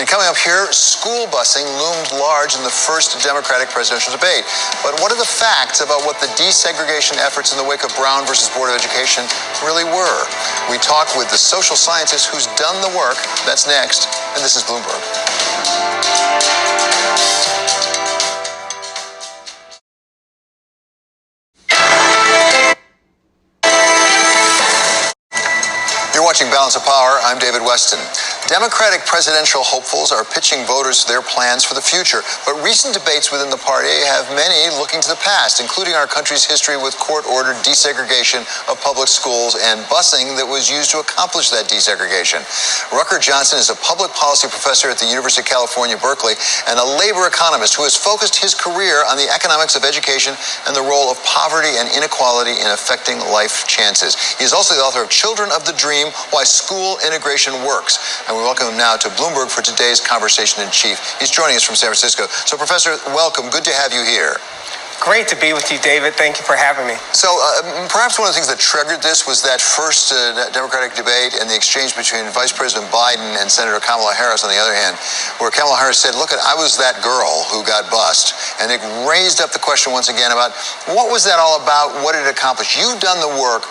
And coming up here, school busing loomed large in the first Democratic presidential debate. But what are the facts about what the desegregation efforts in the wake of Brown versus Board of Education really were? We talk with the social scientist who's done the work. That's next, and this is Bloomberg. You're watching Balance of Power. I'm David Weston. Democratic presidential hopefuls are pitching voters their plans for the future, but recent debates within the party have many looking to the past, including our country's history with court-ordered desegregation of public schools and busing that was used to accomplish that desegregation. Rucker Johnson is a public policy professor at the University of California, Berkeley, and a labor economist who has focused his career on the economics of education and the role of poverty and inequality in affecting life chances. He is also the author of Children of the Dream: Why School Integration Works. And we welcome him now to Bloomberg for today's conversation in chief. He's joining us from San Francisco. So, Professor, welcome. Good to have you here. Great to be with you, David. Thank you for having me. So perhaps one of the things that triggered this was that first Democratic debate and the exchange between Vice President Biden and Senator Kamala Harris, on the other hand, where Kamala Harris said, look, I was that girl who got bussed. And it raised up the question once again about what was that all about? What did it accomplish? You've done the work.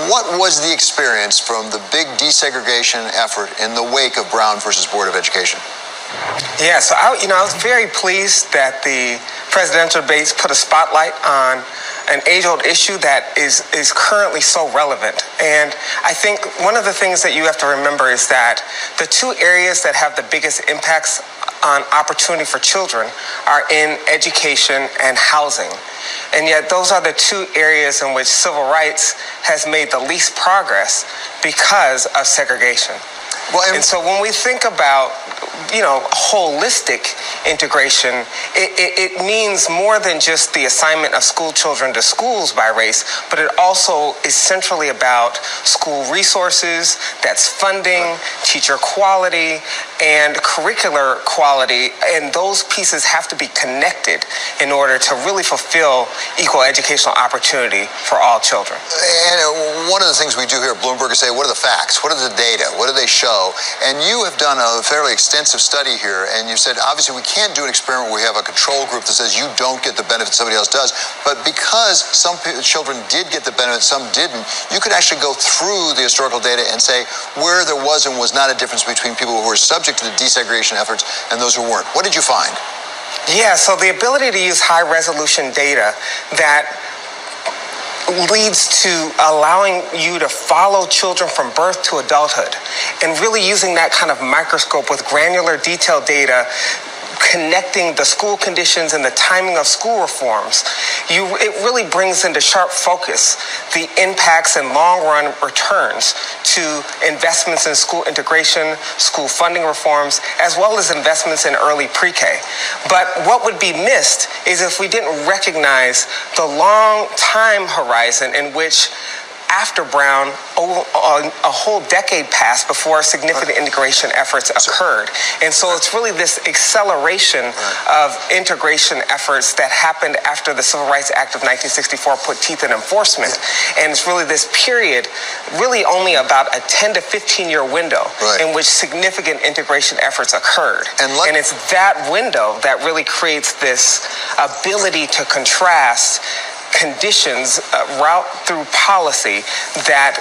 What was the experience from the big desegregation effort in the wake of Brown versus Board of Education? Yeah, so I was very pleased that the presidential debates put a spotlight on an age-old issue that is currently so relevant. And I think one of the things that you have to remember is that the two areas that have the biggest impacts on opportunity for children are in education and housing. And yet those are the two areas in which civil rights has made the least progress because of segregation. Well, and so when we think about, holistic integration, it means more than just the assignment of school children to schools by race, but it also is centrally about school resources, that's funding, teacher quality, and curricular quality, and those pieces have to be connected in order to really fulfill equal educational opportunity for all children. And one of the things we do here at Bloomberg is say, what are the facts? What are the data? What do they show? And you have done a fairly extensive study here, and you said, obviously, we can't do an experiment where we have a control group that says you don't get the benefit somebody else does. But because some children did get the benefit, some didn't, you could actually go through the historical data and say where there was and was not a difference between people who were subject to the desegregation efforts and those who weren't. What did you find? Yeah, so the ability to use high-resolution data that leads to allowing you to follow children from birth to adulthood and really using that kind of microscope with granular detailed data, connecting the school conditions and the timing of school reforms, it really brings into sharp focus the impacts and long-run returns to investments in school integration, school funding reforms, as well as investments in early pre-K. But what would be missed is if we didn't recognize the long time horizon in which after Brown, a whole decade passed before significant integration efforts occurred. And so it's really this acceleration of integration efforts that happened after the Civil Rights Act of 1964 put teeth in enforcement. And it's really this period, really only about a 10 to 15-year window in which significant integration efforts occurred. And it's that window that really creates this ability to contrast conditions route through policy that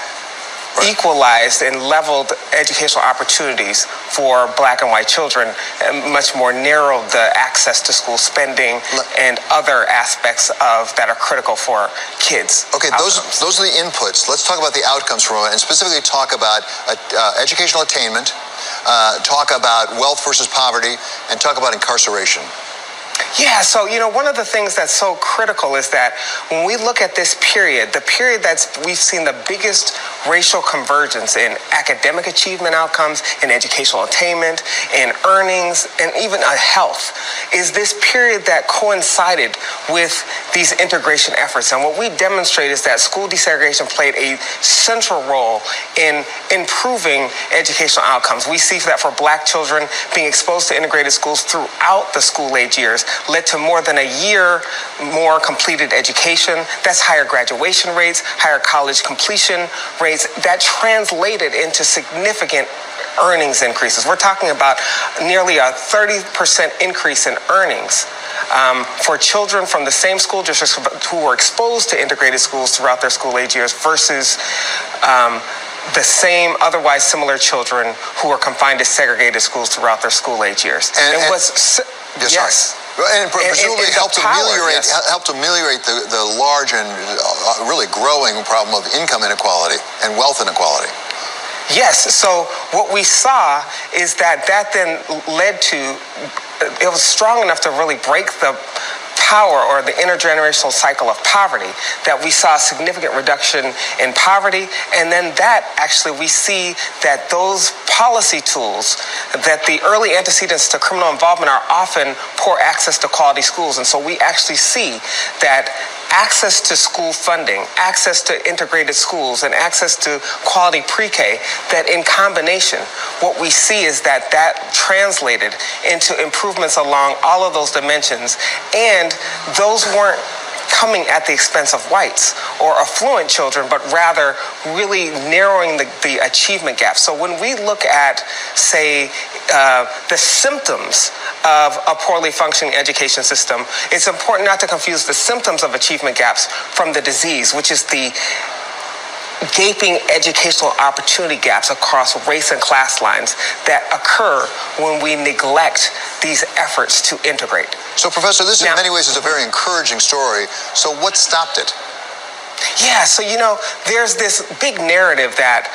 equalized and leveled educational opportunities for black and white children, and much more narrowed the access to school spending and other aspects of that are critical for kids. Okay, those are the inputs. Let's talk about the outcomes for a moment, and specifically talk about educational attainment, talk about wealth versus poverty, and talk about incarceration. Yeah, so, one of the things that's so critical is that when we look at this period, the period we've seen the biggest racial convergence in academic achievement outcomes, in educational attainment, in earnings, and even health, is this period that coincided with these integration efforts. And what we demonstrate is that school desegregation played a central role in improving educational outcomes. We see that for black children, being exposed to integrated schools throughout the school-age years led to more than a year more completed education. That's higher graduation rates, higher college completion rates. That translated into significant earnings increases. We're talking about nearly a 30% increase in earnings for children from the same school districts who were exposed to integrated schools throughout their school age years versus the same otherwise similar children who were confined to segregated schools throughout their school age years. Yes. And presumably helped ameliorate the large and really growing problem of income inequality and wealth inequality. Yes, so what we saw is that then led to, it was strong enough to really break the power or the intergenerational cycle of poverty, that we saw a significant reduction in poverty. And then that actually we see that those policy tools, that the early antecedents to criminal involvement are often poor access to quality schools. And so we actually see that access to school funding, access to integrated schools, and access to quality pre-K, that in combination, what we see is that translated into improvements along all of those dimensions. And those weren't coming at the expense of whites or affluent children, but rather really narrowing the achievement gap. So when we look at, say, the symptoms of a poorly functioning education system, it's important not to confuse the symptoms of achievement gaps from the disease, which is the gaping educational opportunity gaps across race and class lines that occur when we neglect these efforts to integrate. So, Professor, this in many ways is a very encouraging story. So what stopped it? Yeah, so, there's this big narrative that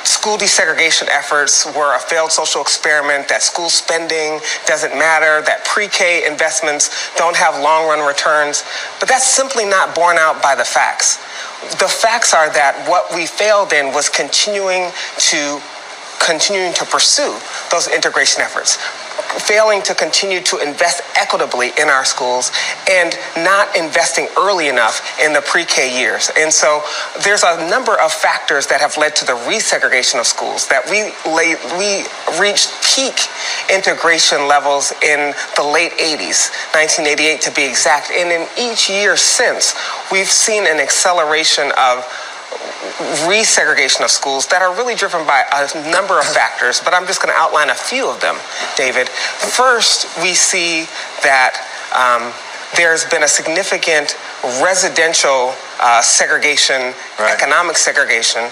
school desegregation efforts were a failed social experiment, that school spending doesn't matter, that pre-K investments don't have long-run returns. But that's simply not borne out by the facts. The facts are that what we failed in was continuing to pursue those integration efforts, failing to continue to invest equitably in our schools, and not investing early enough in the pre-K years. And so there's a number of factors that have led to the resegregation of schools, that we reached peak integration levels in the late 80s, 1988 to be exact. And in each year since, we've seen an acceleration of resegregation of schools that are really driven by a number of factors, but I'm just going to outline a few of them, David. First, we see that there's been a significant residential segregation, economic segregation,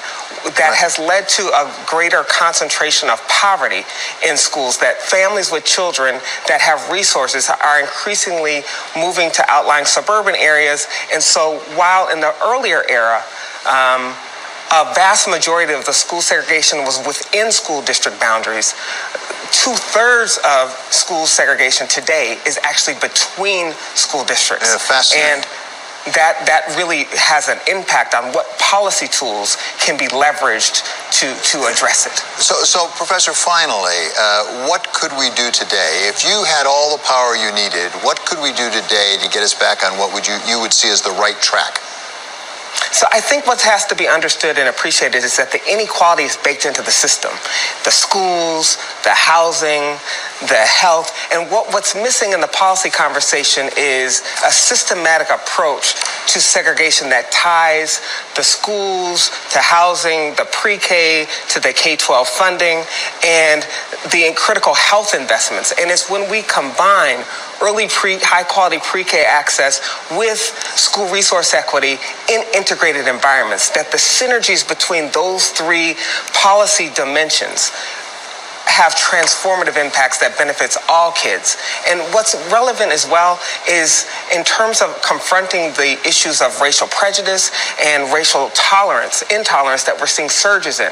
that has led to a greater concentration of poverty in schools, that families with children that have resources are increasingly moving to outlying suburban areas. And so while in the earlier era, a vast majority of the school segregation was within school district boundaries, 2/3 of school segregation today is actually between school districts. Yeah, fascinating. And that really has an impact on what policy tools can be leveraged to address it. So Professor, finally, what could we do today? If you had all the power you needed, what could we do today to get us back on what you would see as the right track? So I think what has to be understood and appreciated is that the inequality is baked into the system. The schools, the housing, the health, and what's missing in the policy conversation is a systematic approach to segregation that ties the schools to housing, the pre-K to the K-12 funding, and the critical health investments. And it's when we combine early high-quality pre-K access with school resource equity in integrated environments, that the synergies between those three policy dimensions have transformative impacts that benefits all kids. And what's relevant as well is in terms of confronting the issues of racial prejudice and racial intolerance that we're seeing surges in.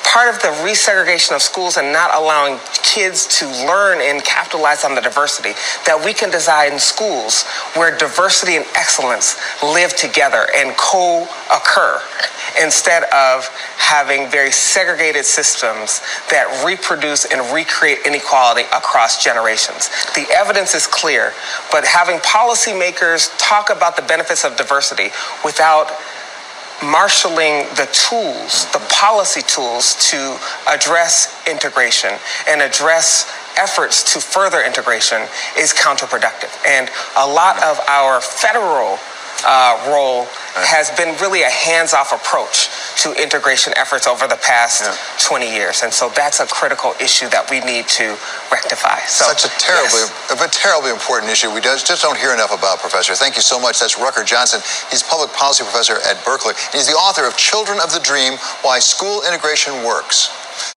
Part of the resegregation of schools and not allowing kids to learn and capitalize on the diversity, that we can design schools where diversity and excellence live together and co-occur, instead of having very segregated systems that reproduce and recreate inequality across generations. The evidence is clear, but having policymakers talk about the benefits of diversity without marshaling the tools, the policy tools to address integration and address efforts to further integration is counterproductive. And a lot of our federal role has been really a hands-off approach to integration efforts over the past 20 years. And so that's a critical issue that we need to rectify. So, such a terribly important issue we just don't hear enough about, Professor. Thank you so much. That's Rucker Johnson. He's public policy professor at Berkeley. He's the author of Children of the Dream, Why School Integration Works.